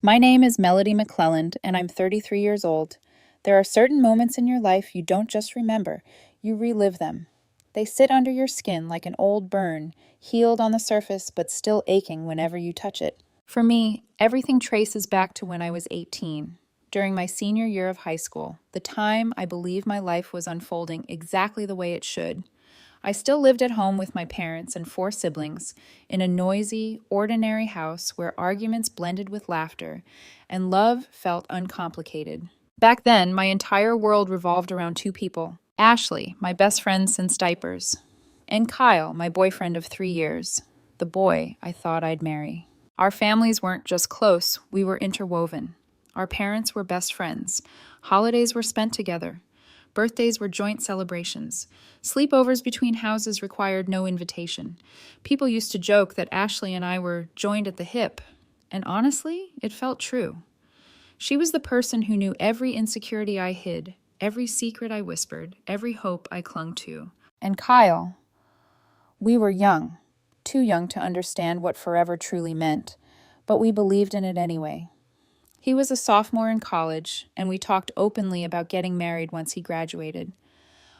My name is Melody McClelland, and I'm 33 years old. There are certain moments in your life you don't just remember, you relive them. They sit under your skin like an old burn, healed on the surface but still aching whenever you touch it. For me, everything traces back to when I was 18, during my senior year of high school, the time I believe my life was unfolding exactly the way it should. I still lived at home with my parents and four siblings in a noisy, ordinary house where arguments blended with laughter and love felt uncomplicated. Back then, my entire world revolved around two people: Ashley, my best friend since diapers, and Kyle, my boyfriend of 3 years, the boy I thought I'd marry. Our families weren't just close, we were interwoven. Our parents were best friends. Holidays were spent together. Birthdays were joint celebrations. Sleepovers between houses required no invitation. People used to joke that Ashley and I were joined at the hip, and honestly, it felt true. She was the person who knew every insecurity I hid, every secret I whispered, every hope I clung to. And Kyle, we were young, too young to understand what forever truly meant, but we believed in it anyway. He was a sophomore in college, and we talked openly about getting married once he graduated.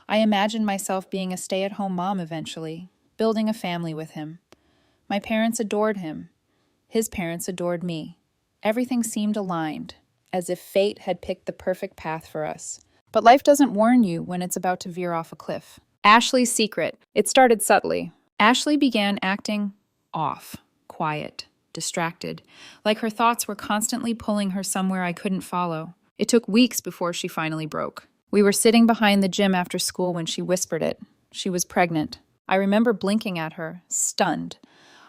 I imagined myself being a stay-at-home mom eventually, building a family with him. My parents adored him. His parents adored me. Everything seemed aligned, as if fate had picked the perfect path for us. But life doesn't warn you when it's about to veer off a cliff. Ashley's secret. It started subtly. Ashley began acting off, quiet, distracted, like her thoughts were constantly pulling her somewhere I couldn't follow. It took weeks before she finally broke. We were sitting behind the gym after school when she whispered it. She was pregnant. I remember blinking at her, stunned.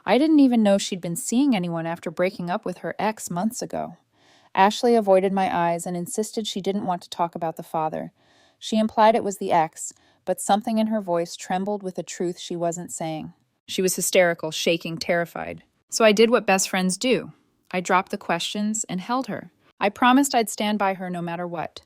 I didn't even know she'd been seeing anyone after breaking up with her ex months ago. Ashley avoided my eyes and insisted she didn't want to talk about the father. She implied it was the ex, but something in her voice trembled with a truth she wasn't saying. She was hysterical, shaking, terrified. So I did what best friends do. I dropped the questions and held her. I promised I'd stand by her no matter what.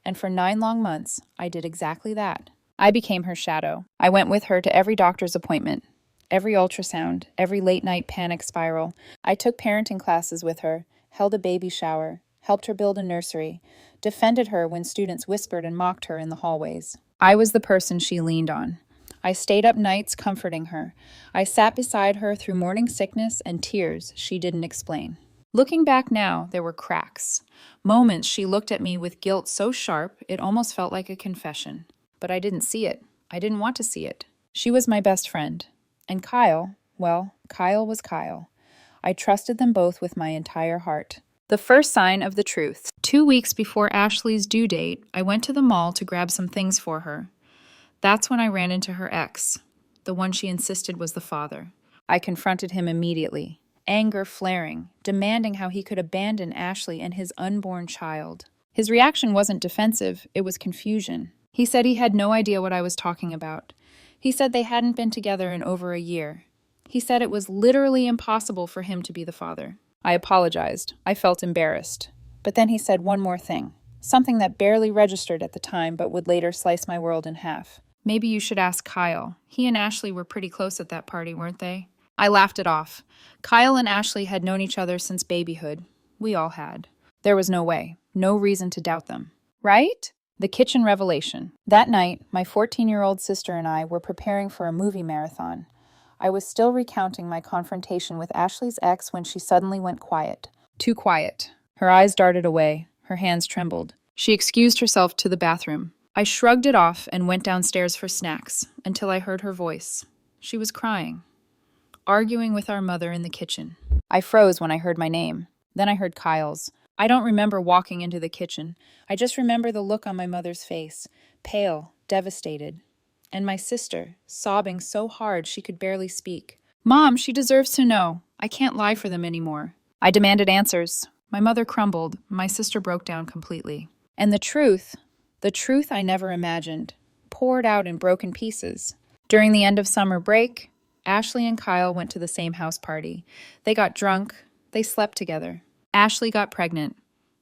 And for 9 long months, I did exactly that. I became her shadow. I went with her to every doctor's appointment, every ultrasound, every late-night panic spiral. I took parenting classes with her, held a baby shower, helped her build a nursery, defended her when students whispered and mocked her in the hallways. I was the person she leaned on. I stayed up nights comforting her. I sat beside her through morning sickness and tears she didn't explain. Looking back now, there were cracks. Moments she looked at me with guilt so sharp it almost felt like a confession. But I didn't see it. I didn't want to see it. She was my best friend. And Kyle, well, Kyle was Kyle. I trusted them both with my entire heart. The first sign of the truth. 2 weeks before Ashley's due date, I went to the mall to grab some things for her. That's when I ran into her ex, the one she insisted was the father. I confronted him immediately, anger flaring, demanding how he could abandon Ashley and his unborn child. His reaction wasn't defensive, it was confusion. He said he had no idea what I was talking about. He said they hadn't been together in over a year. He said it was literally impossible for him to be the father. I apologized. I felt embarrassed. But then he said one more thing, something that barely registered at the time but would later slice my world in half. Maybe you should ask Kyle. He and Ashley were pretty close at that party, weren't they? I laughed it off. Kyle and Ashley had known each other since babyhood. We all had. There was no way, no reason to doubt them. Right? The kitchen revelation. That night, my 14-year-old sister and I were preparing for a movie marathon. I was still recounting my confrontation with Ashley's ex when she suddenly went quiet. Too quiet. Her eyes darted away. Her hands trembled. She excused herself to the bathroom. I shrugged it off and went downstairs for snacks until I heard her voice. She was crying, arguing with our mother in the kitchen. I froze when I heard my name. Then I heard Kyle's. I don't remember walking into the kitchen. I just remember the look on my mother's face, pale, devastated. And my sister, sobbing so hard she could barely speak. Mom, she deserves to know. I can't lie for them anymore. I demanded answers. My mother crumbled. My sister broke down completely. And the truth I never imagined, poured out in broken pieces. During the end of summer break, Ashley and Kyle went to the same house party. They got drunk. They slept together. Ashley got pregnant.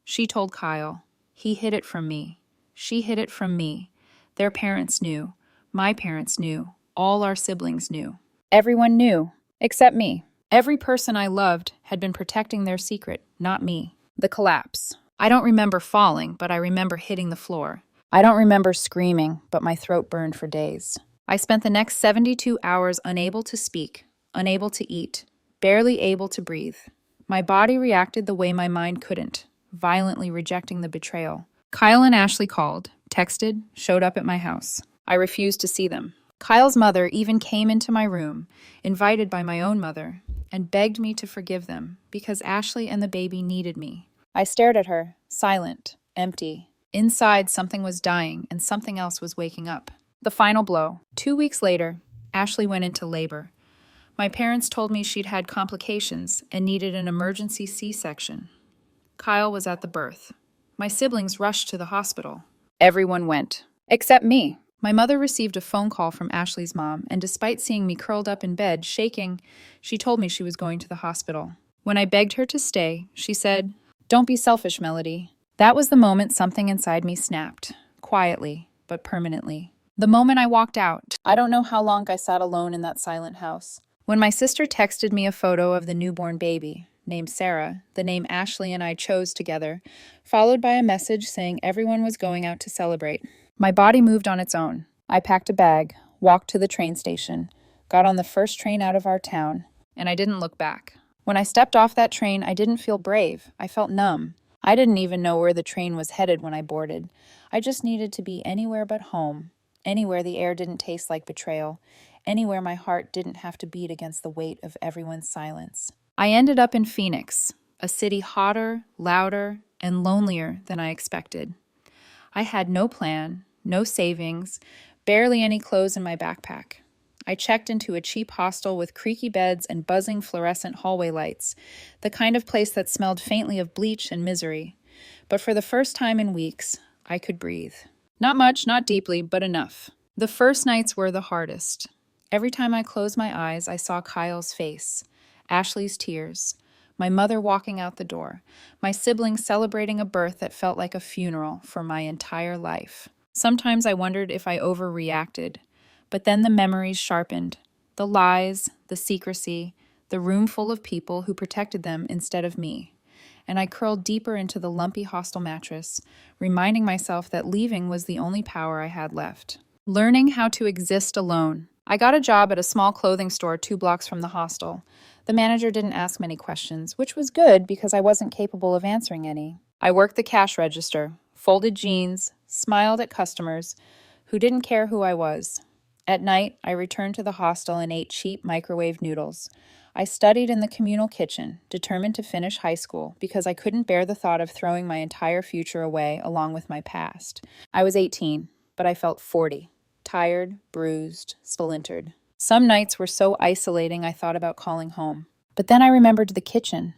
She told Kyle. He hid it from me. She hid it from me. Their parents knew. My parents knew. All our siblings knew. Everyone knew, except me. Every person I loved had been protecting their secret, not me. The collapse. I don't remember falling, but I remember hitting the floor. I don't remember screaming, but my throat burned for days. I spent the next 72 hours unable to speak, unable to eat, barely able to breathe. My body reacted the way my mind couldn't, violently rejecting the betrayal. Kyle and Ashley called, texted, showed up at my house. I refused to see them. Kyle's mother even came into my room, invited by my own mother, and begged me to forgive them because Ashley and the baby needed me. I stared at her, silent, empty. Inside, something was dying and something else was waking up. The final blow. 2 weeks later, Ashley went into labor. My parents told me she'd had complications and needed an emergency C-section. Kyle was at the birth. My siblings rushed to the hospital. Everyone went, except me. My mother received a phone call from Ashley's mom, and despite seeing me curled up in bed, shaking, she told me she was going to the hospital. When I begged her to stay, she said, "Don't be selfish, Melody." That was the moment something inside me snapped, quietly, but permanently. The moment I walked out. I don't know how long I sat alone in that silent house. When my sister texted me a photo of the newborn baby, named Sarah, the name Ashley and I chose together, followed by a message saying everyone was going out to celebrate, my body moved on its own. I packed a bag, walked to the train station, got on the first train out of our town, and I didn't look back. When I stepped off that train, I didn't feel brave. I felt numb. I didn't even know where the train was headed when I boarded. I just needed to be anywhere but home, anywhere the air didn't taste like betrayal, anywhere my heart didn't have to beat against the weight of everyone's silence. I ended up in Phoenix, a city hotter, louder, and lonelier than I expected. I had no plan, no savings, barely any clothes in my backpack. I checked into a cheap hostel with creaky beds and buzzing fluorescent hallway lights, the kind of place that smelled faintly of bleach and misery. But for the first time in weeks, I could breathe. Not much, not deeply, but enough. The first nights were the hardest. Every time I closed my eyes, I saw Kyle's face, Ashley's tears, my mother walking out the door, my siblings celebrating a birth that felt like a funeral for my entire life. Sometimes I wondered if I overreacted, but then the memories sharpened. The lies, the secrecy, the room full of people who protected them instead of me. And I curled deeper into the lumpy hostel mattress, reminding myself that leaving was the only power I had left. Learning how to exist alone. I got a job at a small clothing store 2 blocks from the hostel. The manager didn't ask many questions, which was good because I wasn't capable of answering any. I worked the cash register, folded jeans, smiled at customers who didn't care who I was. At night, I returned to the hostel and ate cheap microwave noodles. I studied in the communal kitchen, determined to finish high school because I couldn't bear the thought of throwing my entire future away along with my past. I was 18, but I felt 40, tired, bruised, splintered. Some nights were so isolating I thought about calling home. But then I remembered the kitchen,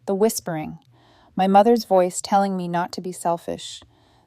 the whispering, my mother's voice telling me not to be selfish,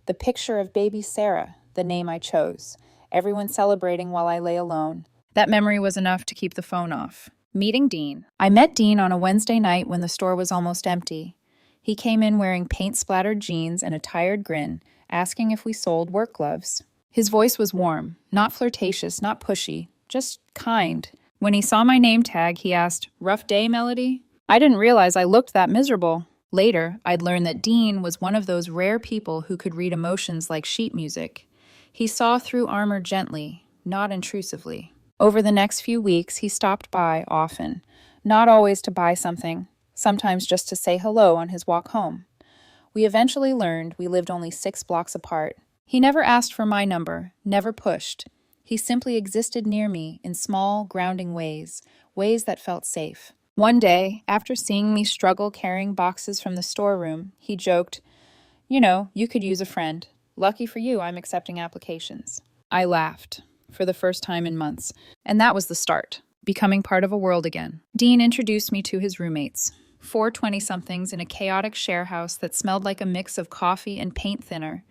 the picture of baby Sarah, the name I chose, everyone celebrating while I lay alone. That memory was enough to keep the phone off. Meeting Dean. I met Dean on a Wednesday night when the store was almost empty. He came in wearing paint-splattered jeans and a tired grin, asking if we sold work gloves. His voice was warm, not flirtatious, not pushy, just kind. When he saw my name tag, he asked, "Rough day, Melody?" I didn't realize I looked that miserable. Later, I'd learned that Dean was one of those rare people who could read emotions like sheet music. He saw through armor gently, not intrusively. Over the next few weeks, he stopped by often, not always to buy something, sometimes just to say hello on his walk home. We eventually learned we lived only 6 blocks apart. He never asked for my number, never pushed. He simply existed near me in small, grounding ways that felt safe. One day, after seeing me struggle carrying boxes from the storeroom, he joked, "You know, you could use a friend. Lucky for you, I'm accepting applications." I laughed, for the first time in months, and that was the start, becoming part of a world again. Dean introduced me to his roommates, 4 20-somethings in a chaotic share house that smelled like a mix of coffee and paint thinner.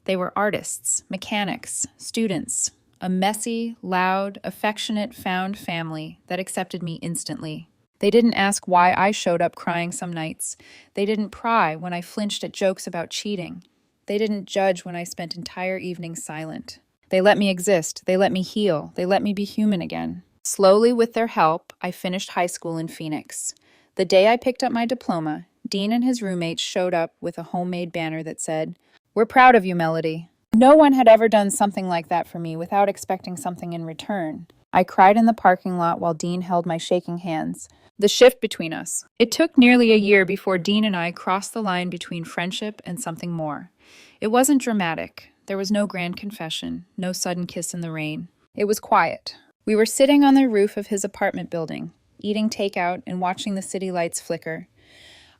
They were artists, mechanics, students, a messy, loud, affectionate, found family that accepted me instantly. They didn't ask why I showed up crying some nights. They didn't pry when I flinched at jokes about cheating. They didn't judge when I spent entire evenings silent. They let me exist. They let me heal. They let me be human again. Slowly, with their help, I finished high school in Phoenix. The day I picked up my diploma, Dean and his roommates showed up with a homemade banner that said, "We're proud of you, Melody." No one had ever done something like that for me without expecting something in return. I cried in the parking lot while Dean held my shaking hands. The shift between us. It took nearly a year before Dean and I crossed the line between friendship and something more. It wasn't dramatic. There was no grand confession, no sudden kiss in the rain. It was quiet. We were sitting on the roof of his apartment building, eating takeout and watching the city lights flicker.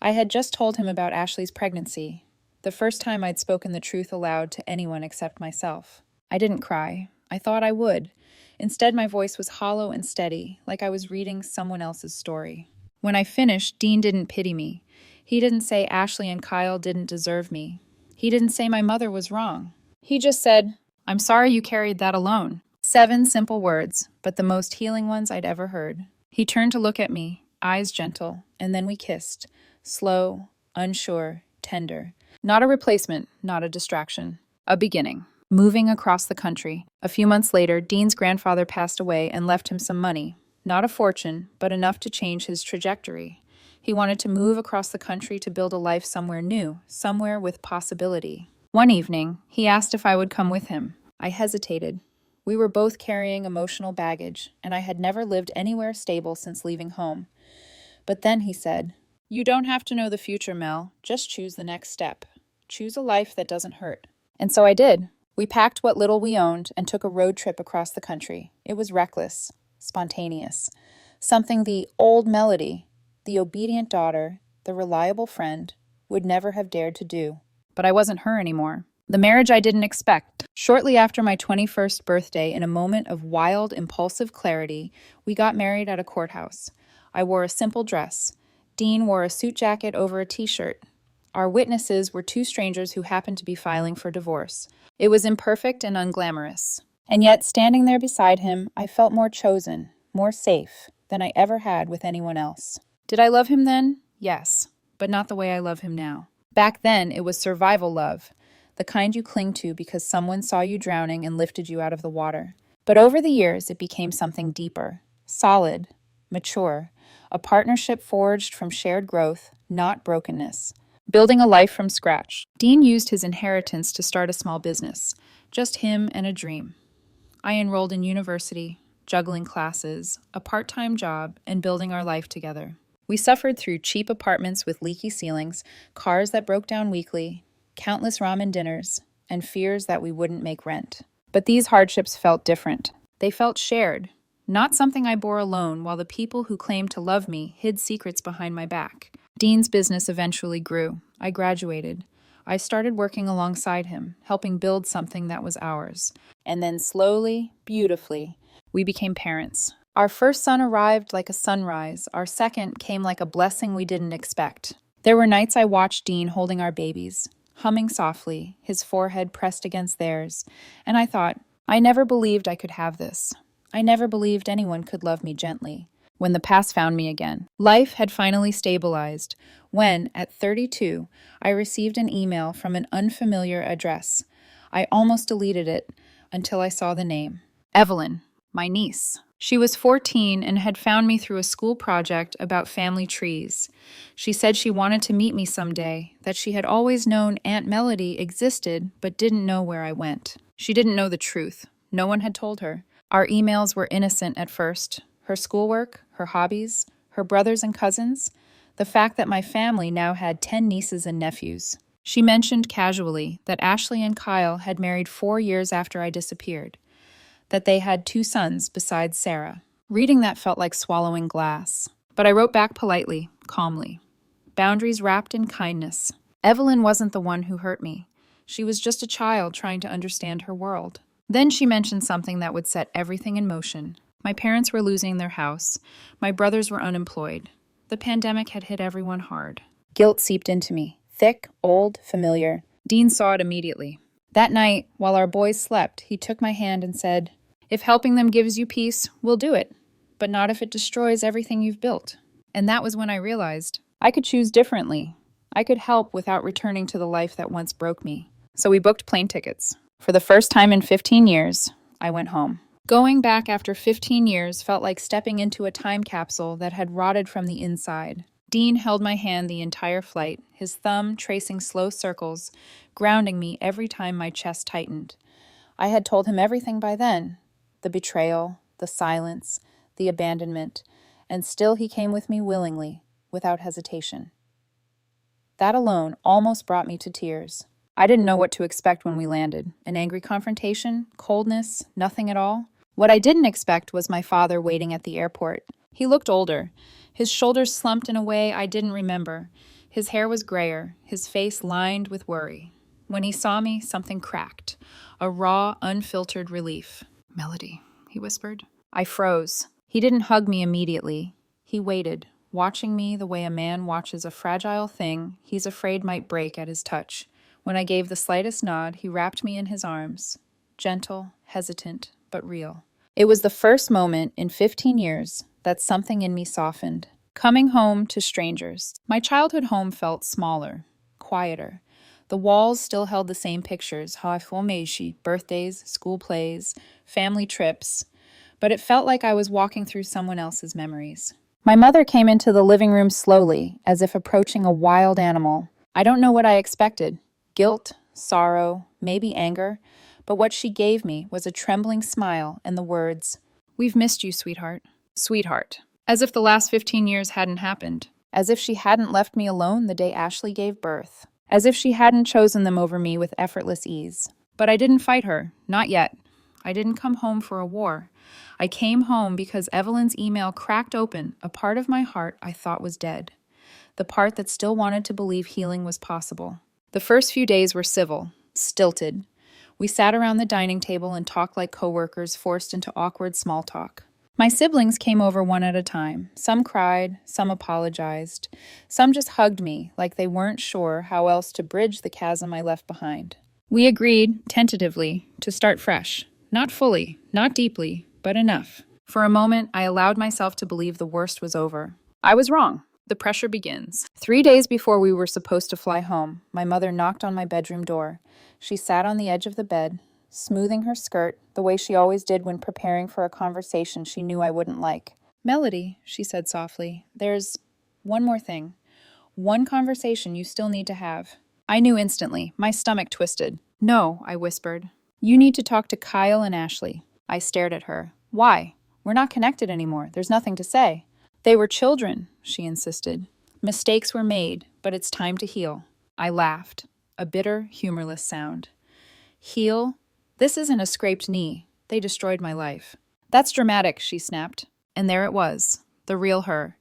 I had just told him about Ashley's pregnancy, the first time I'd spoken the truth aloud to anyone except myself. I didn't cry. I thought I would. Instead, my voice was hollow and steady, like I was reading someone else's story. When I finished, Dean didn't pity me. He didn't say Ashley and Kyle didn't deserve me. He didn't say my mother was wrong. He just said, "I'm sorry you carried that alone." 7 simple words, but the most healing ones I'd ever heard. He turned to look at me, eyes gentle, and then we kissed. Slow, unsure, tender. Not a replacement, not a distraction. A beginning. Moving across the country. A few months later, Dean's grandfather passed away and left him some money. Not a fortune, but enough to change his trajectory. He wanted to move across the country to build a life somewhere new, somewhere with possibility. One evening, he asked if I would come with him. I hesitated. We were both carrying emotional baggage, and I had never lived anywhere stable since leaving home. But then he said, "You don't have to know the future, Mel. Just choose the next step. Choose a life that doesn't hurt." And so I did. We packed what little we owned and took a road trip across the country. It was reckless, spontaneous. Something the old Melody, the obedient daughter, the reliable friend, would never have dared to do. But I wasn't her anymore. The marriage I didn't expect. Shortly after my 21st birthday, in a moment of wild, impulsive clarity, we got married at a courthouse. I wore a simple dress. Dean wore a suit jacket over a t-shirt. Our witnesses were 2 strangers who happened to be filing for divorce. It was imperfect and unglamorous. And yet, standing there beside him, I felt more chosen, more safe than I ever had with anyone else. Did I love him then? Yes, but not the way I love him now. Back then, it was survival love, the kind you cling to because someone saw you drowning and lifted you out of the water. But over the years, it became something deeper, solid, mature, a partnership forged from shared growth, not brokenness. Building a life from scratch. Dean used his inheritance to start a small business, just him and a dream. I enrolled in university, juggling classes, a part-time job, and building our life together. We suffered through cheap apartments with leaky ceilings, cars that broke down weekly, countless ramen dinners, and fears that we wouldn't make rent. But these hardships felt different. They felt shared, not something I bore alone while the people who claimed to love me hid secrets behind my back. Dean's business eventually grew. I graduated. I started working alongside him, helping build something that was ours. And then slowly, beautifully, we became parents. Our first son arrived like a sunrise. Our second came like a blessing we didn't expect. There were nights I watched Dean holding our babies, humming softly, his forehead pressed against theirs. And I thought, I never believed I could have this. I never believed anyone could love me gently. When the past found me again. Life had finally stabilized when, at 32, I received an email from an unfamiliar address. I almost deleted it until I saw the name. Evelyn, my niece. She was 14 and had found me through a school project about family trees. She said she wanted to meet me someday, that she had always known Aunt Melody existed but didn't know where I went. She didn't know the truth. No one had told her. Our emails were innocent at first. Her schoolwork, her hobbies, her brothers and cousins, the fact that my family now had 10 nieces and nephews. She mentioned casually that Ashley and Kyle had married 4 years after I disappeared, that they had 2 sons besides Sarah. Reading that felt like swallowing glass. But I wrote back politely, calmly. Boundaries wrapped in kindness. Evelyn wasn't the one who hurt me. She was just a child trying to understand her world. Then she mentioned something that would set everything in motion. My parents were losing their house. My brothers were unemployed. The pandemic had hit everyone hard. Guilt seeped into me. Thick, old, familiar. Dean saw it immediately. That night, while our boys slept, he took my hand and said, "If helping them gives you peace, we'll do it. But not if it destroys everything you've built." And that was when I realized I could choose differently. I could help without returning to the life that once broke me. So we booked plane tickets. For the first time in 15 years, I went home. Going back after 15 years felt like stepping into a time capsule that had rotted from the inside. Dean held my hand the entire flight, his thumb tracing slow circles, grounding me every time my chest tightened. I had told him everything by then, the betrayal, the silence, the abandonment, and still he came with me willingly, without hesitation. That alone almost brought me to tears. I didn't know what to expect when we landed. An angry confrontation? Coldness? Nothing at all? What I didn't expect was my father waiting at the airport. He looked older. His shoulders slumped in a way I didn't remember. His hair was grayer, his face lined with worry. When he saw me, something cracked. A raw, unfiltered relief. "Melody," he whispered. I froze. He didn't hug me immediately. He waited, watching me the way a man watches a fragile thing he's afraid might break at his touch. When I gave the slightest nod, he wrapped me in his arms. Gentle, hesitant, but real. It was the first moment in 15 years that something in me softened. Coming home to strangers. My childhood home felt smaller, quieter. The walls still held the same pictures, haifomeishi, birthdays, school plays, family trips, but it felt like I was walking through someone else's memories. My mother came into the living room slowly, as if approaching a wild animal. I don't know what I expected. Guilt, sorrow, maybe anger, but what she gave me was a trembling smile and the words, "We've missed you, sweetheart." Sweetheart. As if the last 15 years hadn't happened. As if she hadn't left me alone the day Ashley gave birth. As if she hadn't chosen them over me with effortless ease. But I didn't fight her, not yet. I didn't come home for a war. I came home because Evelyn's email cracked open a part of my heart I thought was dead. The part that still wanted to believe healing was possible. The first few days were civil, stilted. We sat around the dining table and talked like coworkers forced into awkward small talk. My siblings came over one at a time. Some cried, some apologized. Some just hugged me like they weren't sure how else to bridge the chasm I left behind. We agreed, tentatively, to start fresh. Not fully, not deeply, but enough. For a moment, I allowed myself to believe the worst was over. I was wrong. The pressure begins. 3 days before we were supposed to fly home, my mother knocked on my bedroom door. She sat on the edge of the bed, smoothing her skirt the way she always did when preparing for a conversation she knew I wouldn't like. "Melody," she said softly, "there's one more thing. One conversation you still need to have." I knew instantly. My stomach twisted. "No," I whispered. "You need to talk to Kyle and Ashley." I stared at her. "Why? We're not connected anymore. There's nothing to say." "They were children," she insisted. "Mistakes were made, but it's time to heal." I laughed. A bitter, humorless sound. "Heal? This isn't a scraped knee. They destroyed my life." "That's dramatic," she snapped. And there it was, the real her.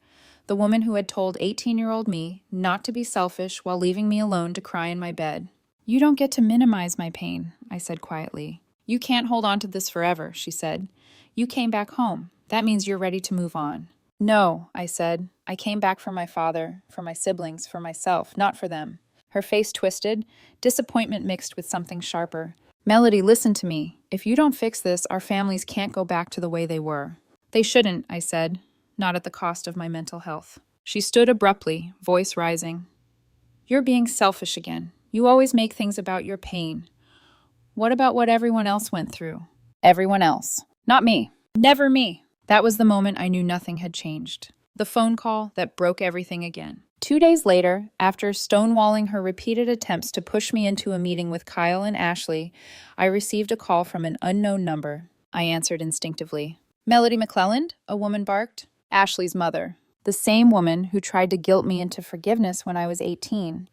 The woman who had told 18-year-old me not to be selfish while leaving me alone to cry in my bed. "You don't get to minimize my pain," I said quietly. "You can't hold on to this forever," she said. "You came back home. That means you're ready to move on." "No," I said. "I came back for my father, for my siblings, for myself, not for them." Her face twisted, disappointment mixed with something sharper. "Melody, listen to me. If you don't fix this, our families can't go back to the way they were." "They shouldn't," I said, not at the cost of my mental health. She stood abruptly, voice rising. "You're being selfish again. You always make things about your pain. What about what everyone else went through?" "Everyone else. Not me. Never me." That was the moment I knew nothing had changed. The phone call that broke everything again. 2 days later, after stonewalling her repeated attempts to push me into a meeting with Kyle and Ashley, I received a call from an unknown number. I answered instinctively. "Melody McClelland?" a woman barked. Ashley's mother. The same woman who tried to guilt me into forgiveness when I was 18.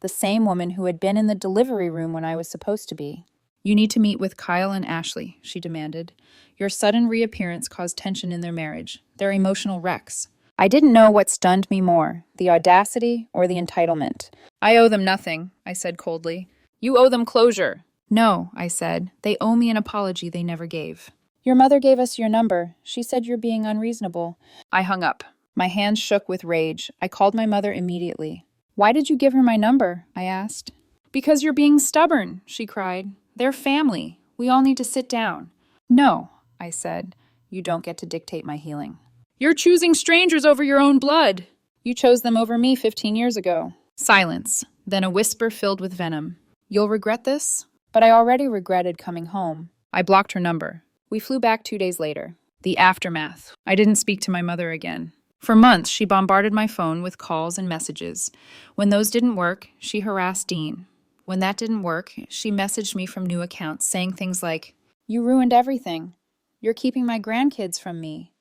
The same woman who had been in the delivery room when I was supposed to be. "You need to meet with Kyle and Ashley," she demanded. "Your sudden reappearance caused tension in their marriage. They're emotional wrecks." I didn't know what stunned me more, the audacity or the entitlement. "I owe them nothing," I said coldly. "You owe them closure." "No," I said. "They owe me an apology they never gave." "Your mother gave us your number. She said you're being unreasonable." I hung up. My hands shook with rage. I called my mother immediately. "Why did you give her my number?" I asked. "Because you're being stubborn," she cried. "They're family. We all need to sit down." "No," I said. "You don't get to dictate my healing." "You're choosing strangers over your own blood." "You chose them over me 15 years ago." Silence, then a whisper filled with venom. "You'll regret this?" But I already regretted coming home. I blocked her number. We flew back 2 days later. The aftermath. I didn't speak to my mother again. For months, she bombarded my phone with calls and messages. When those didn't work, she harassed Dean. When that didn't work, she messaged me from new accounts saying things like, "You ruined everything. You're keeping my grandkids from me.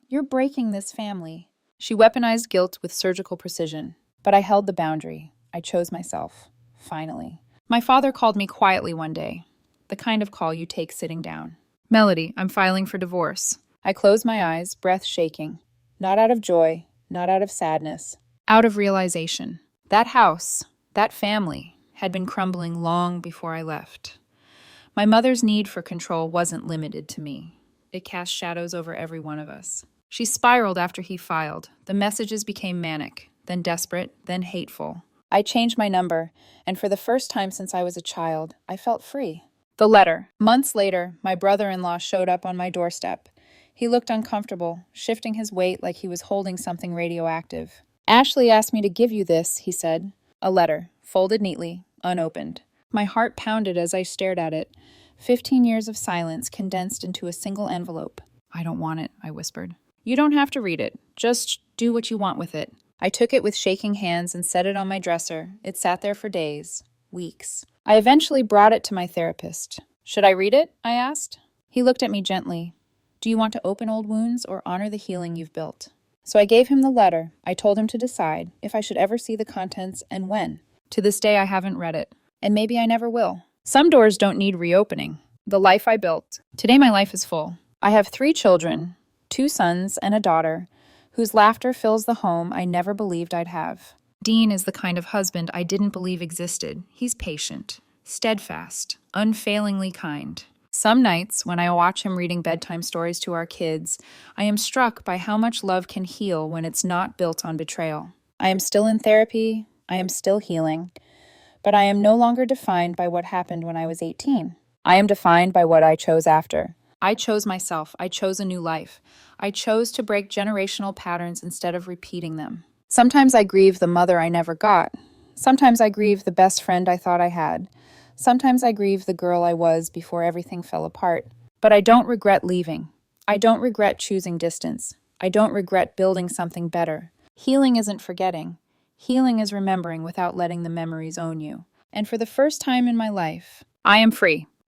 You're breaking this family." She weaponized guilt with surgical precision. But I held the boundary. I chose myself. Finally. My father called me quietly one day. The kind of call you take sitting down. "Melody, I'm filing for divorce." I closed my eyes, breath shaking. Not out of joy, not out of sadness. Out of realization. That house, that family, had been crumbling long before I left. My mother's need for control wasn't limited to me. It cast shadows over every one of us. She spiraled after he filed. The messages became manic, then desperate, then hateful. I changed my number, and for the first time since I was a child, I felt free. The letter. Months later, my brother-in-law showed up on my doorstep. He looked uncomfortable, shifting his weight like he was holding something radioactive. "Ashley asked me to give you this," he said. A letter, folded neatly, unopened. My heart pounded as I stared at it. 15 years of silence condensed into a single envelope. "I don't want it," I whispered. "You don't have to read it. Just do what you want with it." I took it with shaking hands and set it on my dresser. It sat there for days, weeks. I eventually brought it to my therapist. "Should I read it?" I asked. He looked at me gently. "Do you want to open old wounds or honor the healing you've built?" So I gave him the letter. I told him to decide if I should ever see the contents and when. To this day, I haven't read it. And maybe I never will. Some doors don't need reopening. The life I built. Today, my life is full. I have 3 children, 2 sons and a daughter, whose laughter fills the home I never believed I'd have. Dean is the kind of husband I didn't believe existed. He's patient, steadfast, unfailingly kind. Some nights, when I watch him reading bedtime stories to our kids, I am struck by how much love can heal when it's not built on betrayal. I am still in therapy, I am still healing, but I am no longer defined by what happened when I was 18. I am defined by what I chose after. I chose myself. I chose a new life. I chose to break generational patterns instead of repeating them. Sometimes I grieve the mother I never got. Sometimes I grieve the best friend I thought I had. Sometimes I grieve the girl I was before everything fell apart. But I don't regret leaving. I don't regret choosing distance. I don't regret building something better. Healing isn't forgetting. Healing is remembering without letting the memories own you. And for the first time in my life, I am free.